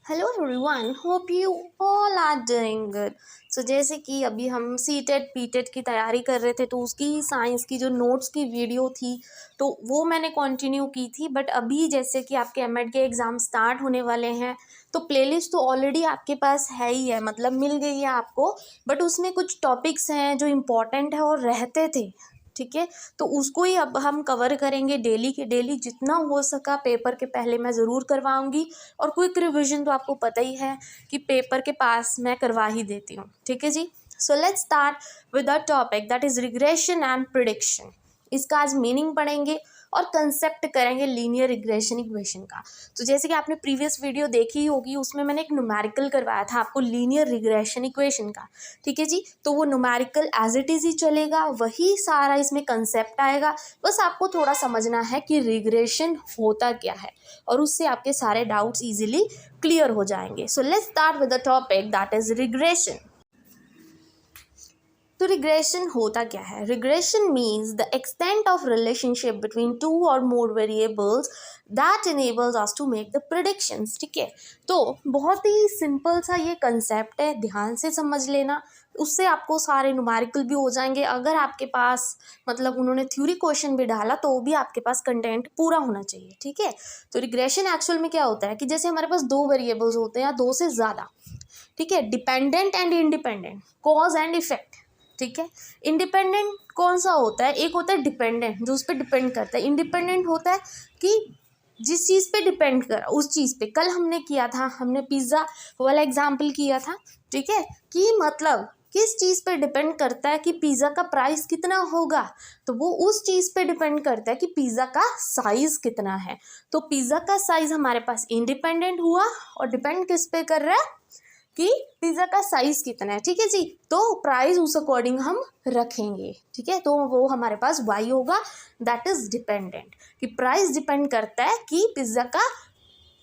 Hello everyone, hope you all are doing good. So जैसे कि अभी हम सीटेट पीटेट की तैयारी कर रहे थे, तो उसकी साइंस की जो नोट्स की वीडियो थी तो वो मैंने कंटिन्यू की थी। बट अभी जैसे कि आपके एमएड के एग्ज़ाम स्टार्ट होने वाले हैं, तो प्लेलिस्ट तो ऑलरेडी आपके पास है ही है, मतलब मिल गई है आपको। बट उसमें कुछ टॉपिक्स हैं जो इम्पॉर्टेंट है और रहते थे, ठीक है। तो उसको ही अब हम कवर करेंगे डेली के डेली, जितना हो सका पेपर के पहले मैं ज़रूर करवाऊँगी। और क्विक रिविजन तो आपको पता ही है कि पेपर के पास मैं करवा ही देती हूँ, ठीक है जी। So let's start with the topic that is regression and prediction. इसका आज मीनिंग पढ़ेंगे और कंसेप्ट करेंगे लीनियर रिग्रेशन इक्वेशन का। तो जैसे कि आपने प्रीवियस वीडियो देखी ही होगी, उसमें मैंने एक न्यूमेरिकल करवाया था आपको लीनियर रिग्रेशन इक्वेशन का, ठीक है जी। तो वो न्यूमेरिकल एज इट इज़ ही चलेगा, वही सारा इसमें कंसेप्ट आएगा। बस आपको थोड़ा समझना है कि रिग्रेशन होता क्या है, और उससे आपके सारे डाउट्स इजीली क्लियर हो जाएंगे। So let's start with the topic that is regression. तो रिग्रेशन होता क्या है? Regression means the extent of relationship between two और more variables that enables us to make the predictions, ठीक है। तो बहुत ही सिंपल सा ये कंसेप्ट है, ध्यान से समझ लेना, उससे आपको सारे न्यूमेरिकल भी हो जाएंगे। अगर आपके पास मतलब उन्होंने थ्योरी क्वेश्चन भी डाला तो भी आपके पास कंटेंट पूरा होना चाहिए, ठीक है। तो रिग्रेशन एक्चुअल में क्या होता है कि जैसे हमारे पास दो वेरिएबल्स होते हैं या दो से ज़्यादा, ठीक है, dependent and independent, cause and effect, ठीक है। इंडिपेंडेंट कौन सा होता है? एक होता है डिपेंडेंट, जो उस पर डिपेंड करता है। इंडिपेंडेंट होता है कि जिस चीज़ पे डिपेंड कर उस चीज़ पे। कल हमने किया था, हमने पिज़्ज़ा वाला एग्जाम्पल किया था, ठीक है, कि मतलब किस चीज़ पे डिपेंड करता है कि पिज़्ज़ा का प्राइस कितना होगा। तो वो उस चीज़ पे डिपेंड करता है कि पिज़्ज़ा का साइज़ कितना है। तो पिज़्ज़ा का साइज़ हमारे पास इंडिपेंडेंट हुआ, और डिपेंड किस पे कर रहा है कि पिज़्ज़ा का साइज़ कितना है, ठीक है जी। तो प्राइस उस अकॉर्डिंग हम रखेंगे, ठीक है। तो वो हमारे पास वाई होगा, दैट इज़ डिपेंडेंट, कि प्राइस डिपेंड करता है कि पिज़्ज़ा का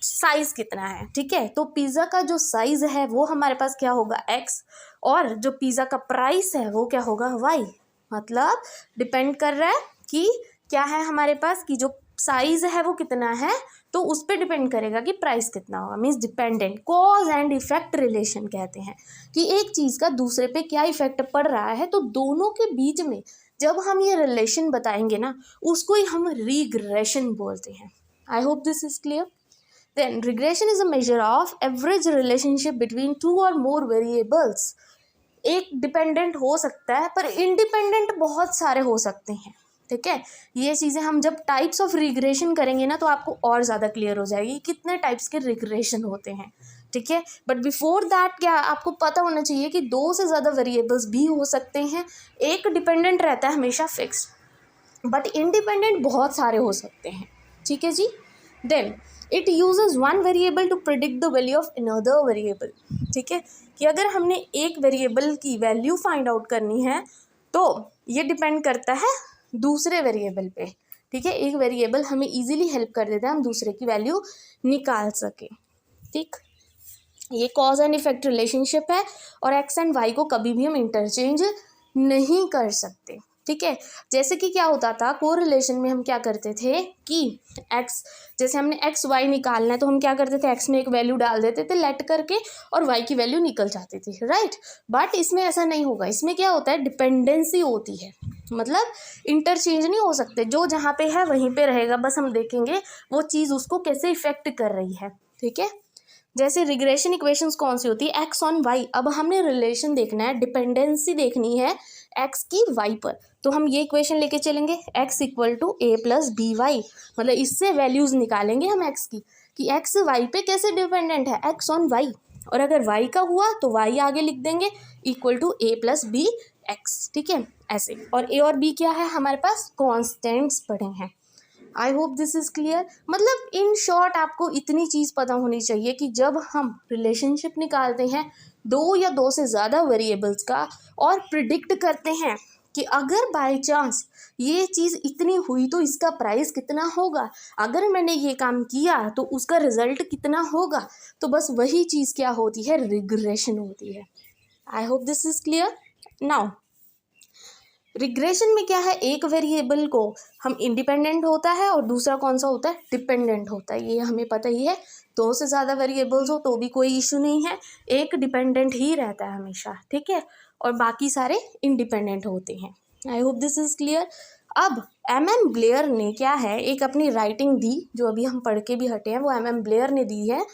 साइज़ कितना है, ठीक है। तो पिज़्ज़ा का जो साइज़ है वो हमारे पास क्या होगा? एक्स, और जो पिज़्ज़ा का प्राइस है वो क्या होगा? वाई। मतलब डिपेंड कर रहा है कि क्या है हमारे पास, कि जो साइज़ है वो कितना है, तो उस पर डिपेंड करेगा कि प्राइस कितना होगा। Means dependent, cause and effect relation कहते हैं कि एक चीज़ का दूसरे पे क्या इफेक्ट पड़ रहा है। तो दोनों के बीच में जब हम ये रिलेशन बताएंगे ना, उसको ही हम रिग्रेशन बोलते हैं। आई hope this is clear. Then regression is a measure of average relationship between two or more variables. एक डिपेंडेंट हो सकता है पर इंडिपेंडेंट बहुत सारे हो सकते हैं, ठीक है। ये चीज़ें हम जब टाइप्स ऑफ रिग्रेशन करेंगे ना, तो आपको और ज़्यादा क्लियर हो जाएगी कितने टाइप्स के रिग्रेशन होते हैं, ठीक है। बट बिफोर दैट क्या आपको पता होना चाहिए कि दो से ज़्यादा वेरिएबल्स भी हो सकते हैं। एक डिपेंडेंट रहता है हमेशा फिक्स, बट इंडिपेंडेंट बहुत सारे हो सकते हैं, ठीक है जी। Then it uses one variable to predict the value of another variable, ठीक है। कि अगर हमने एक वेरिएबल की वैल्यू फाइंड आउट करनी है तो ये डिपेंड करता है दूसरे वेरिएबल पे, ठीक है। एक वेरिएबल हमें इजीली हेल्प कर देता है हम दूसरे की वैल्यू निकाल सके, ठीक। ये कॉज एंड इफेक्ट रिलेशनशिप है, और एक्स एंड वाई को कभी भी हम इंटरचेंज नहीं कर सकते, ठीक है। जैसे कि क्या होता था कोरिलेशन में, हम क्या करते थे कि एक्स, जैसे हमने एक्स वाई निकालना है तो हम क्या करते थे, एक्स में एक वैल्यू डाल देते थे लेट करके, और वाई की वैल्यू निकल जाती थी, राइट। बट इसमें ऐसा नहीं होगा। इसमें क्या होता है, डिपेंडेंसी होती है, मतलब इंटरचेंज नहीं हो सकते। जो जहाँ पे है वहीं पे रहेगा, बस हम देखेंगे वो चीज़ उसको कैसे इफेक्ट कर रही है, ठीक है। जैसे रिग्रेशन इक्वेशंस कौन सी होती है, एक्स ऑन वाई। अब हमने रिलेशन देखना है, डिपेंडेंसी देखनी है एक्स की वाई पर, तो हम ये इक्वेशन लेके चलेंगे, x equal to a plus b y. मतलब इससे वैल्यूज निकालेंगे हम एक्स की, कि एक्स वाई पे कैसे डिपेंडेंट है, एक्स ऑन वाई। और अगर वाई का हुआ तो वाई आगे लिख देंगे equal to a plus b x, ठीक है, ऐसे। और ए और बी क्या है हमारे पास, कॉन्स्टेंट्स पढ़े हैं। आई होप दिस इज़ क्लियर। मतलब इन शॉर्ट आपको इतनी चीज़ पता होनी चाहिए कि जब हम रिलेशनशिप निकालते हैं दो या दो से ज़्यादा वेरिएबल्स का, और प्रिडिक्ट करते हैं कि अगर बाय चांस ये चीज़ इतनी हुई तो इसका प्राइस कितना होगा, अगर मैंने ये काम किया तो उसका रिजल्ट कितना होगा, तो बस वही चीज़ क्या होती है, रिग्रेशन होती है। आई hope this is clear. Now regression में क्या है, एक वेरिएबल को हम इंडिपेंडेंट होता है और दूसरा कौन सा होता है, डिपेंडेंट होता है। ये हमें पता ही है। दो से ज़्यादा वेरिएबल्स हो तो भी कोई इशू नहीं है, एक डिपेंडेंट ही रहता है हमेशा, ठीक है, और बाकी सारे इंडिपेंडेंट होते हैं। आई होप दिस इज़ क्लियर। अब MM ब्लेयर ने क्या है, एक अपनी राइटिंग दी, जो अभी हम पढ़ के भी हटे हैं, वो MM ब्लेयर ने दी है।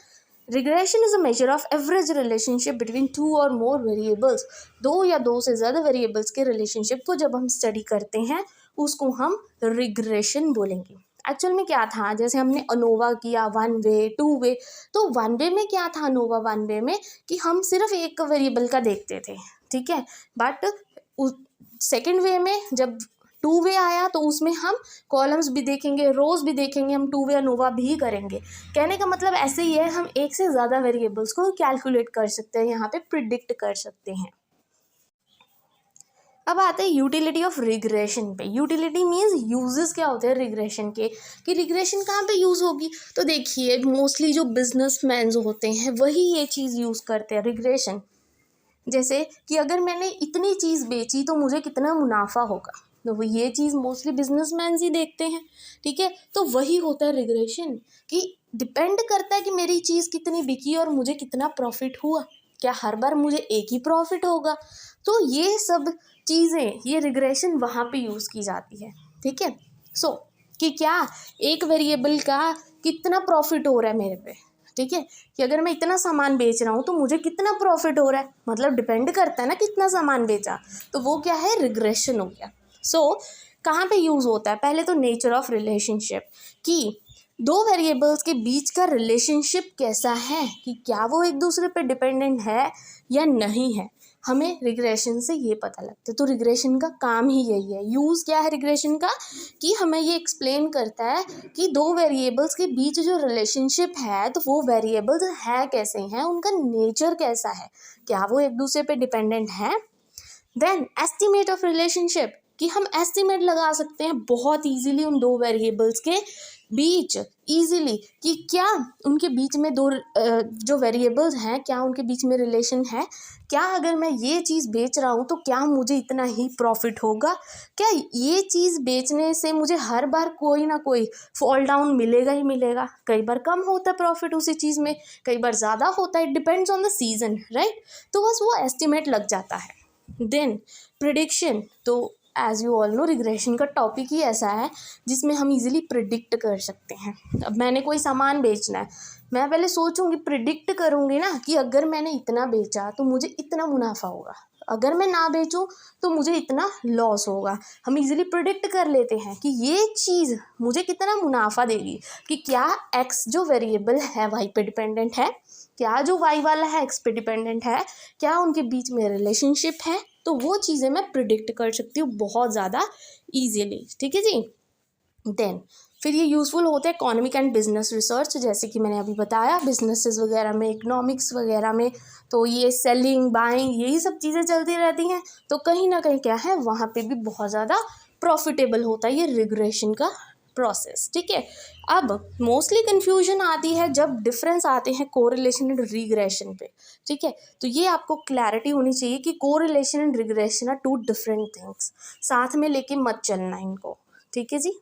Regression is a measure of average relationship between two और मोर वेरिएबल्स। दो या दो से ज़्यादा वेरिएबल्स के रिलेशनशिप को जब हम स्टडी करते हैं उसको हम रिग्रेशन बोलेंगे। एक्चुअल में क्या था, जैसे हमने अनोवा किया 1 वे 2 वे, तो 1 वे में क्या था, अनोवा 1 वे में कि हम सिर्फ एक वेरिएबल का देखते थे, ठीक है, बट सेकेंड वे में जब 2 वे आया तो उसमें हम कॉलम्स भी देखेंगे, रोज भी देखेंगे, हम 2 वे अनोवा भी करेंगे। कहने का मतलब ऐसे ही है, हम एक से ज़्यादा वेरिएबल्स को कैलकुलेट कर सकते हैं, यहाँ पे प्रिडिक्ट कर सकते हैं। अब आते हैं यूटिलिटी ऑफ रिग्रेशन पे। यूटिलिटी मीन्स यूजेस क्या होते हैं रिग्रेशन के, कि रिग्रेशन कहाँ पे यूज़ होगी। तो देखिए मोस्टली जो बिजनेसमैन होते हैं वही ये चीज़ यूज़ करते हैं, रिग्रेशन। जैसे कि अगर मैंने इतनी चीज़ बेची तो मुझे कितना मुनाफा होगा, तो वो ये चीज़ मोस्टली बिजनेसमैन ही देखते हैं, ठीक है। तो वही होता है रिग्रेशन, कि डिपेंड करता है कि मेरी चीज़ कितनी बिकी और मुझे कितना प्रॉफिट हुआ, क्या हर बार मुझे एक ही प्रॉफिट होगा। तो ये सब चीज़ें, ये रिग्रेशन वहाँ पे यूज़ की जाती है, ठीक है। सो कि क्या एक वेरिएबल का कितना प्रॉफिट हो रहा है मेरे पे, ठीक है, कि अगर मैं इतना सामान बेच रहा हूँ तो मुझे कितना प्रॉफिट हो रहा है, मतलब डिपेंड करता है ना कितना सामान बेचा, तो वो क्या है, रिग्रेशन हो गया। सो कहाँ पे यूज़ होता है, पहले तो नेचर ऑफ रिलेशनशिप, कि दो वेरिएबल्स के बीच का रिलेशनशिप कैसा है, कि क्या वो एक दूसरे पे डिपेंडेंट है या नहीं है, हमें रिग्रेशन से ये पता लगता है। तो रिग्रेशन का काम ही यही है। यूज़ क्या है रिग्रेशन का, कि हमें ये एक्सप्लेन करता है कि दो वेरिएबल्स के बीच जो रिलेशनशिप है, तो वो वेरिएबल्स है कैसे हैं, उनका नेचर कैसा है, क्या वो एक दूसरे पे डिपेंडेंट है। देन एस्टिमेट ऑफ रिलेशनशिप, कि हम एस्टिमेट लगा सकते हैं बहुत इजीली उन दो वेरिएबल्स के बीच, इजीली, कि क्या उनके बीच में दो जो वेरिएबल्स हैं, क्या उनके बीच में रिलेशन है, क्या अगर मैं ये चीज़ बेच रहा हूँ तो क्या मुझे इतना ही प्रॉफिट होगा, क्या ये चीज़ बेचने से मुझे हर बार कोई ना कोई फॉल डाउन मिलेगा ही मिलेगा। कई बार कम होता है प्रॉफिट उसी चीज़ में, कई बार ज़्यादा होता है, it depends on the season, right. तो बस वो एस्टिमेट लग जाता है। देन प्रिडिक्शन, तो as you all know regression का टॉपिक ही ऐसा है जिसमें हम इजीली प्रिडिक्ट कर सकते हैं। अब मैंने कोई सामान बेचना है, मैं पहले सोचूंगी, प्रिडिक्ट करूंगी ना कि अगर मैंने इतना बेचा तो मुझे इतना मुनाफा होगा, अगर मैं ना बेचूं तो मुझे इतना लॉस होगा। हम इजीली प्रिडिक्ट कर लेते हैं कि ये चीज़ मुझे कितना मुनाफा देगी, कि क्या एक्स जो वेरिएबल है वाई पे डिपेंडेंट है, क्या जो वाई वाला है एक्स पे डिपेंडेंट है, क्या उनके बीच में रिलेशनशिप है। तो वो चीज़ें मैं प्रिडिक्ट कर सकती हूँ बहुत ज़्यादा ईजीली, ठीक है जी। देन फिर ये यूज़फुल होता है इकोनॉमिक एंड बिजनेस रिसर्च, जैसे कि मैंने अभी बताया बिजनेसेस वगैरह में, इकोनॉमिक्स वगैरह में, तो ये सेलिंग बाइंग यही सब चीज़ें चलती रहती हैं, तो कहीं ना कहीं क्या है वहाँ पे भी बहुत ज़्यादा प्रॉफिटेबल होता है ये रिग्रेशन का प्रोसेस, ठीक है। अब मोस्टली कन्फ्यूजन आती है जब डिफरेंस आते हैं कोरिलेशन एंड रिग्रेशन पे, ठीक है। तो ये आपको क्लैरिटी होनी चाहिए कि correlation and regression are two different things, साथ में लेके मत चलना इनको, ठीक है जी।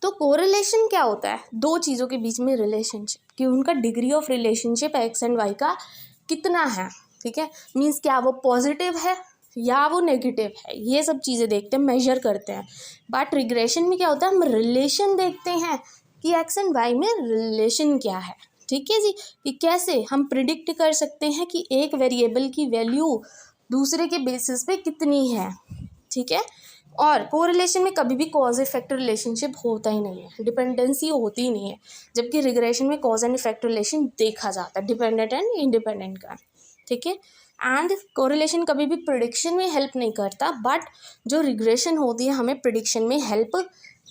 तो कोरिलेशन क्या होता है, दो चीज़ों के बीच में रिलेशनशिप, कि उनका degree of relationship x and y का कितना है, ठीक है। मीन्स क्या वो पॉजिटिव है या वो नेगेटिव है, ये सब चीज़ें देखते हैं, मेजर करते हैं। बट रिग्रेशन में क्या होता है, हम रिलेशन देखते हैं कि एक्स एंड वाई में रिलेशन क्या है, ठीक है जी। कि कैसे हम प्रिडिक्ट कर सकते हैं कि एक वेरिएबल की वैल्यू दूसरे के बेसिस पे कितनी है, ठीक है। और कोरिलेशन में कभी भी कॉज इफेक्ट रिलेशनशिप होता ही नहीं है, डिपेंडेंसी होती ही नहीं है, जबकि रिग्रेशन में कॉज एंड इफेक्ट रिलेशन देखा जाता है, डिपेंडेंट एंड इंडिपेंडेंट का, ठीक है। एंड कोरिलेशन कभी भी प्रिडिक्शन में हेल्प नहीं करता, बट जो रिग्रेशन होती है हमें प्रिडिक्शन में हेल्प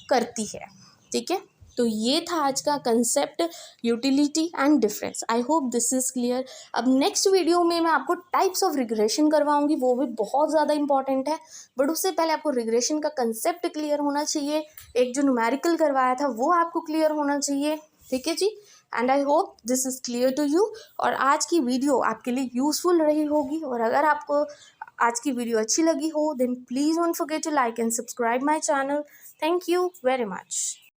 करती है, ठीक है। तो ये था आज का concept utility and difference. I hope this is clear. अब नेक्स्ट वीडियो में मैं आपको टाइप्स ऑफ रिग्रेशन करवाऊंगी, वो भी बहुत ज़्यादा इंपॉर्टेंट है, बट उससे पहले आपको रिग्रेशन का कंसेप्ट क्लियर होना चाहिए, एक जो न्यूमेरिकल करवाया था वो आपको क्लियर होना चाहिए, ठीक है जी। And I hope this is clear to you, और आज की वीडियो आपके लिए यूज़फुल रही होगी। और अगर आपको आज की वीडियो अच्छी लगी हो then please don't forget to like and subscribe my channel. Thank you very much.